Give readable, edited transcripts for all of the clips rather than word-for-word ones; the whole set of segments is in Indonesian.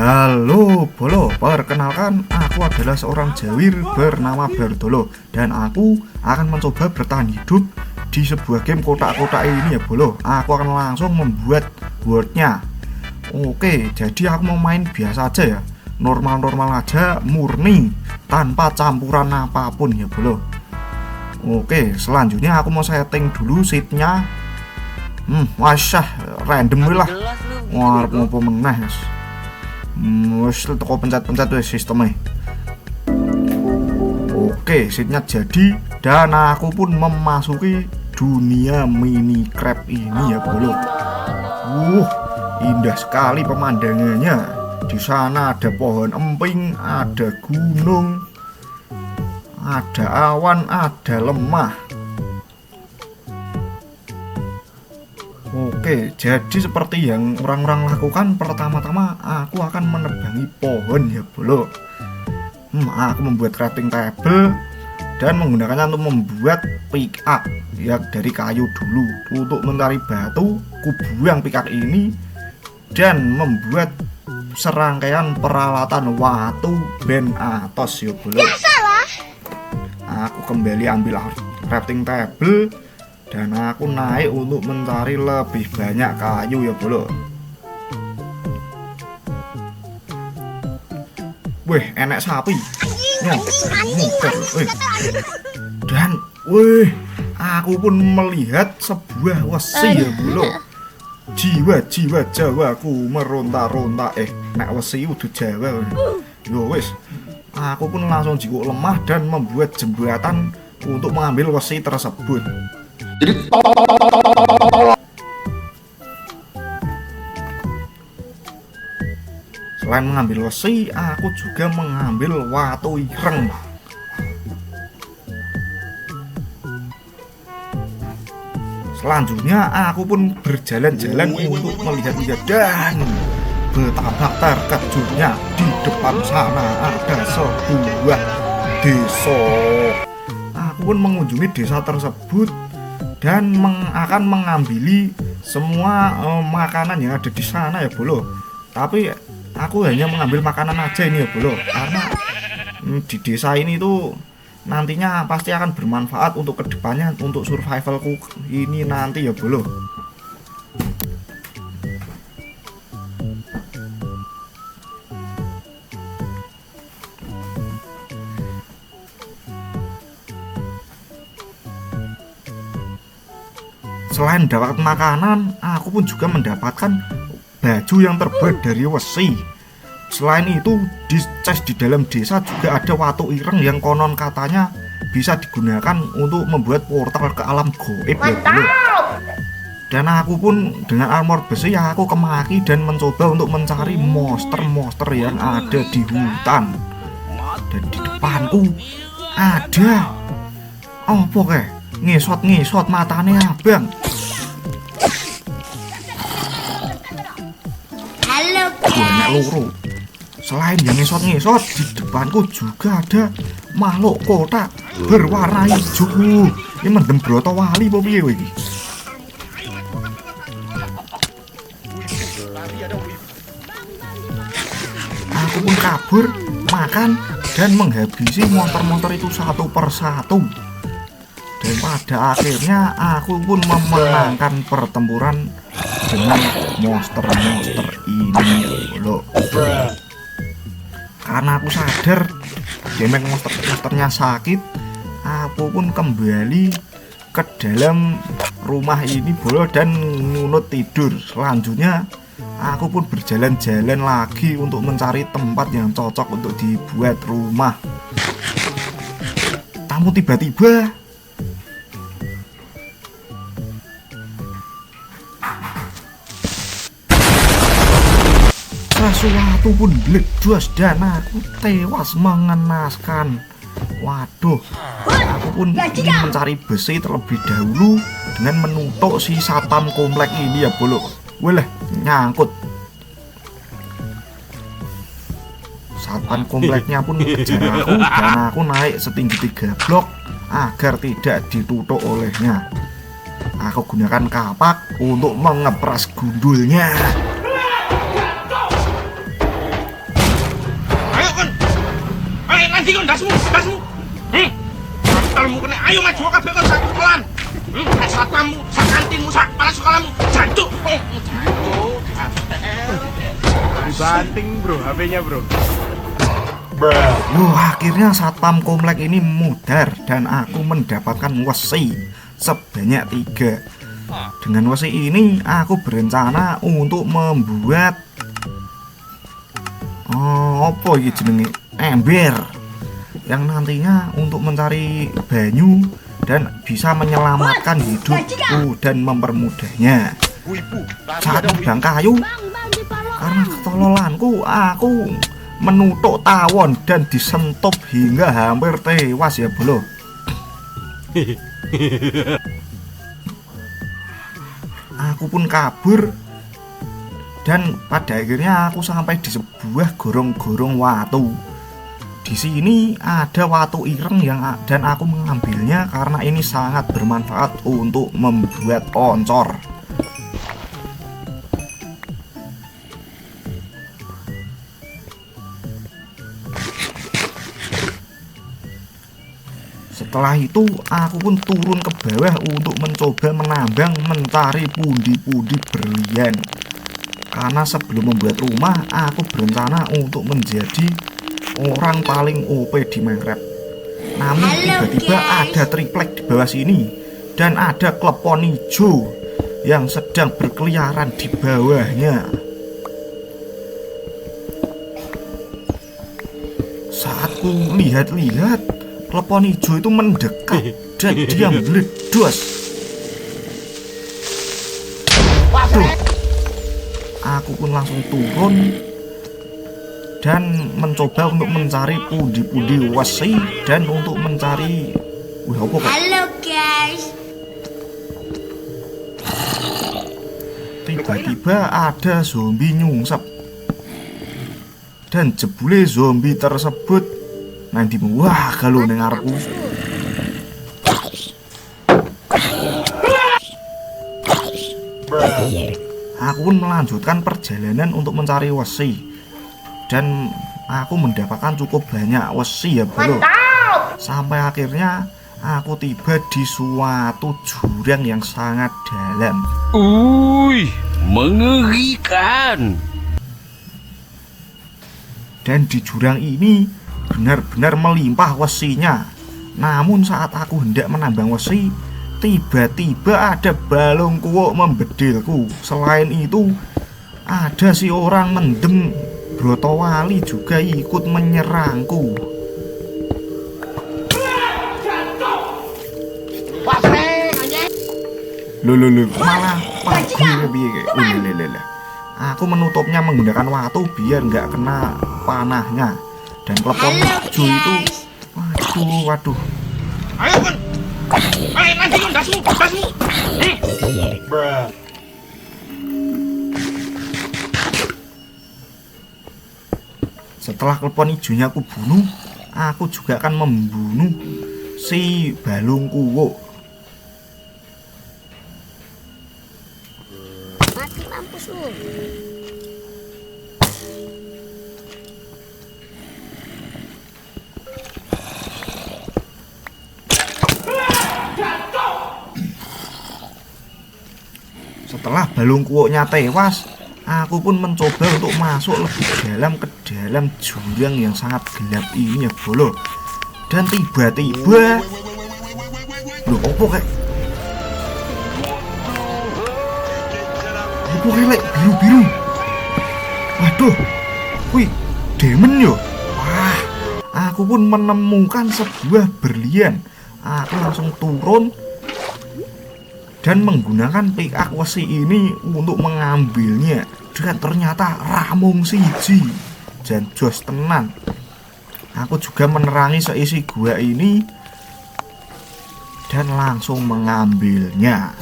Halo Bolo, perkenalkan aku adalah seorang jawir bernama Bardolo dan aku akan mencoba bertahan hidup di sebuah game kotak-kotak ini ya Bolo. Aku akan langsung membuat wordnya. Oke, jadi aku mau main biasa aja ya, normal-normal aja, murni, tanpa campuran apapun ya Bolo. Oke, selanjutnya aku mau setting dulu seatnya. Wasyah, random lah. Wah, mau pemenah guys. Wes toko pencet-pencet wes sistemnya. Oke, seatnya jadi dan aku pun memasuki dunia mini crab ini ya Bolo. Indah sekali pemandangannya. Di sana ada pohon emping, ada gunung, ada awan, ada lemah. Oke, jadi seperti yang orang-orang lakukan, pertama-tama aku akan menebangi pohon ya Bolo. Aku membuat crafting table dan menggunakannya untuk membuat pickaxe ya dari kayu dulu. Untuk mencari batu, ku buang pickaxe ini dan membuat serangkaian peralatan watu ben atos ya Bolo. Aku kembali ambil crafting table dan aku naik untuk mencari lebih banyak kayu ya Bolo. Wih, enak sapi. Dan aku pun melihat sebuah wesi ya Bolo. Jiwa-jiwa Jawaku meronta-ronta. Nek wesi udah Jawa. Yo wis. Aku pun langsung jiwa lemah dan membuat jembatan untuk mengambil wesi tersebut. Jadi selain mengambil wesi, aku juga mengambil watu ireng. Selanjutnya aku pun berjalan-jalan untuk melihat-lihat dan betapa terkejutnya di depan sana ada sebuah desa. Aku pun mengunjungi desa tersebut dan akan mengambili semua makanan yang ada di sana ya Bolo. Tapi aku hanya mengambil makanan aja ini ya Bolo, karena di desa ini tuh nantinya pasti akan bermanfaat untuk kedepannya, untuk survivalku ini nanti ya Bolo. Selain dapat makanan, aku pun juga mendapatkan baju yang terbuat dari wesi. Selain itu, di chest di dalam desa juga ada watu ireng yang konon katanya bisa digunakan untuk membuat portal ke alam goib ya Bro. Dan aku pun dengan armor besi ya aku kemari dan mencoba untuk mencari monster-monster yang ada di hutan. Dan di depanku ada apa kayak ngesot-ngesot matanya abang. Banyak loro. Selain yang ngesot-ngesot, di depanku juga ada makhluk kotak berwarna hijau. Ini mendem broto wali apa piye iki? Aku pun kabur, makan dan menghabisi monster-monster itu satu persatu. Dan pada akhirnya aku pun memenangkan pertempuran dengan monster-monster ini loh. Karena aku sadar damage monsternya sakit, aku pun kembali ke dalam rumah ini Bolo dan ngunut tidur. Selanjutnya aku pun berjalan-jalan lagi untuk mencari tempat yang cocok untuk dibuat rumah. Tamu tiba-tiba sesuatu pun meledos dan aku tewas mengenaskan. Waduh, aku pun ingin mencari besi terlebih dahulu dengan menutup si satpam komplek ini ya Bolo. Boleh nyangkut. Satpam kompleknya pun mengejar aku dan aku naik setinggi 3 blok agar tidak ditutup olehnya. Aku gunakan kapak untuk mengepras gundulnya. kene ayo maju kabeh kon sak sekolahan. Satpammu, sak kantinmu, sak kepala sekolahmu, jancuk. Dibanting bro, HP-nya bro. Akhirnya satpam komplek ini mudar dan aku mendapatkan wesi sebanyak 3. Dengan wesi ini aku berencana untuk membuat apa ini jenenge, ember yang nantinya untuk mencari banyu dan bisa menyelamatkan hidupku dan mempermudahnya. Saat nebang kayu, karena ketololanku aku menutuk tawon dan disentup hingga hampir tewas ya bolo. Aku pun kabur dan pada akhirnya aku sampai di sebuah gorong-gorong watu. Di sini ada watu ireng dan aku mengambilnya karena ini sangat bermanfaat untuk membuat oncor. Setelah itu aku pun turun ke bawah untuk mencoba menambang mencari pundi-pundi berlian. Karena sebelum membuat rumah aku berencana untuk menjadi orang paling OP di Minecraft. Namun tiba-tiba ada triplek di bawah sini dan ada klepon hijau yang sedang berkeliaran di bawahnya. Saat ku lihat-lihat, klepon hijau itu mendekat dan dia meledos. Waduh, aku pun langsung turun dan mencoba untuk mencari pundi-pundi wesi dan untuk mencari apa kok? Halo guys. Tiba-tiba ada zombie nyungsep dan jebule zombie tersebut nanti wah kalau dengarku. Aku pun melanjutkan perjalanan untuk mencari wesi dan aku mendapatkan cukup banyak wesi ya bro. Sampai akhirnya aku tiba di suatu jurang yang sangat dalam. Mengerikan. Dan di jurang ini benar-benar melimpah wesinya. Namun saat aku hendak menambang wesi, tiba-tiba ada balung kuok membedilku. Selain itu, ada si orang mendem Brotowali juga ikut menyerangku. Loh, malah aku menutupnya menggunakan watu biar nggak kena panahnya. Dan klepon hijau itu, waduh. Ayo kon. Ayo nanti kon dasmu. Setelah klepon hijaunya aku bunuh, aku juga akan membunuh si balung kuok. Mati mampus lu. Setelah balung kuoknya tewas, aku pun mencoba untuk masuk lebih dalam ke dalam jurang yang sangat gelap ini ya bolo. Dan tiba-tiba, loh opo kayak biru-biru. Waduh, wih, demon yo. Wah, aku pun menemukan sebuah berlian. Aku langsung turun dan menggunakan pickaxe wesi ini untuk mengambilnya. Dan ternyata ramung siji dan jos tenan. Aku juga menerangi seisi gua ini dan langsung mengambilnya.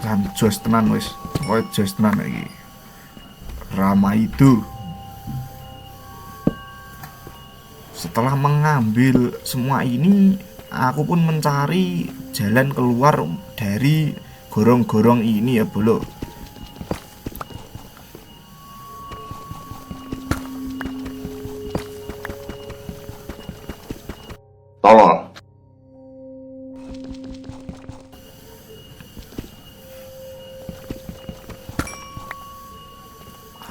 Dan jos tenan wis, jos tenan lagi. Rama itu. Setelah mengambil semua ini, aku pun mencari jalan keluar dari gorong-gorong ini ya bolo.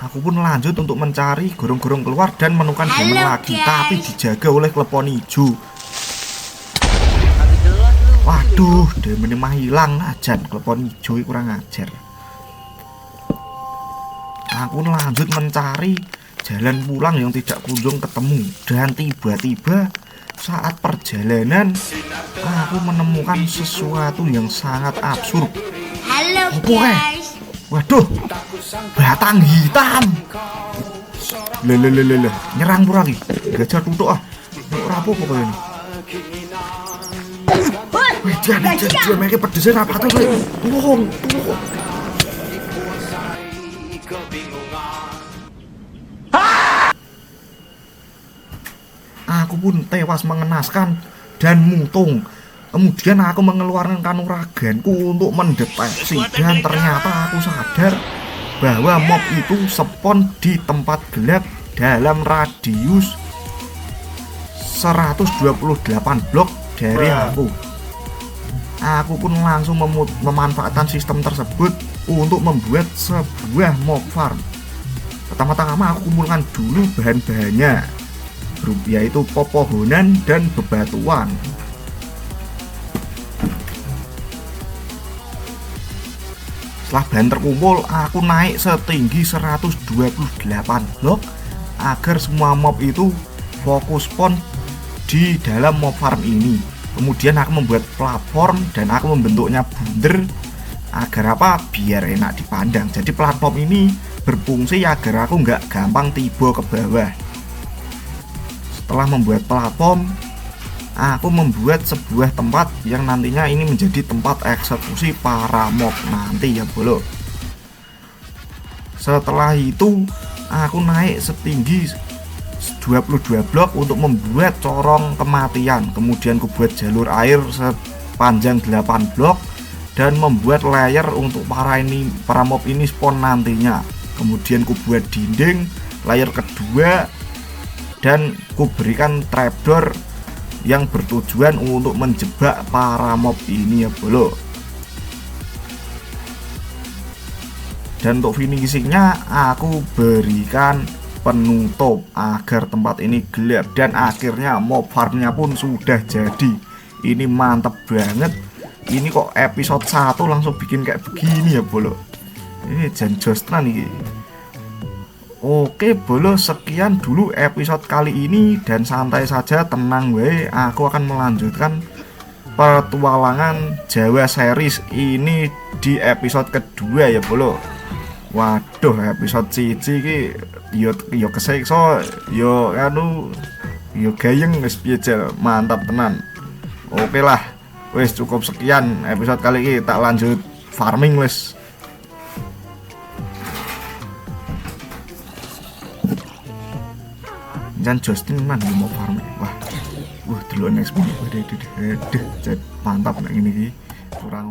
Aku pun lanjut untuk mencari gorong-gorong keluar dan menemukan Halo, diamond lagi, guys. tapi dijaga oleh klepon hijau. Waduh, diamond mah hilang ajan, klepon hijau kurang ajar. Aku lanjut mencari jalan pulang yang tidak kunjung ketemu, dan tiba-tiba saat perjalanan aku menemukan sesuatu yang sangat absurd. Halo Apa, eh? guys. Waduh, batang hitam. Lelelelele, nyerang pura lagi. Gajah tutuk ah. Ora apa pokoknya ini. Wih, dia mereka pedesnya apa tuh? Tolong. Aku pun tewas mengenaskan dan mutung. Kemudian aku mengeluarkan kanuraganku untuk mendeteksi, dan ternyata aku sadar bahwa mob itu spawn di tempat gelap dalam radius 128 blok dari aku. Aku pun langsung memanfaatkan sistem tersebut untuk membuat sebuah mob farm. Pertama-tama aku kumpulkan dulu bahan-bahannya, yaitu pepohonan dan bebatuan. Setelah bahan terkumpul, aku naik setinggi 128 blok agar semua mob itu fokus spawn di dalam mob farm ini. Kemudian aku membuat platform dan aku membentuknya bundar agar apa? Biar enak dipandang. Jadi platform ini berfungsi agar aku nggak gampang tiba ke bawah. Setelah membuat platform, aku membuat sebuah tempat yang nantinya ini menjadi tempat eksekusi para mob nanti ya bolo. Setelah itu aku naik setinggi 22 blok untuk membuat corong kematian. Kemudian aku buat jalur air sepanjang 8 blok dan membuat layer untuk para mob ini spawn nantinya. Kemudian aku buat dinding layer kedua dan aku berikan trapdoor yang bertujuan untuk menjebak para mob ini ya bolo. Dan untuk finishingnya aku berikan penutup agar tempat ini gelap, dan akhirnya mob farmnya pun sudah jadi. Ini mantep banget. Ini kok episode 1 langsung bikin kayak begini ya bolo. Ini jan jostran nih. Oke bolo, sekian dulu episode kali ini, dan santai saja, tenang wae. Aku akan melanjutkan petualangan Jawa series ini di episode kedua ya bolo. Waduh, episode cici ki yo kesekso, yo gayeng wis piye jel, mantap tenan. Oke lah, wis cukup sekian episode kali ini, tak lanjut farming wis. Jan Justin man mau farming. Wah duluan ekspor. Mantap nek ngene iki. Kurang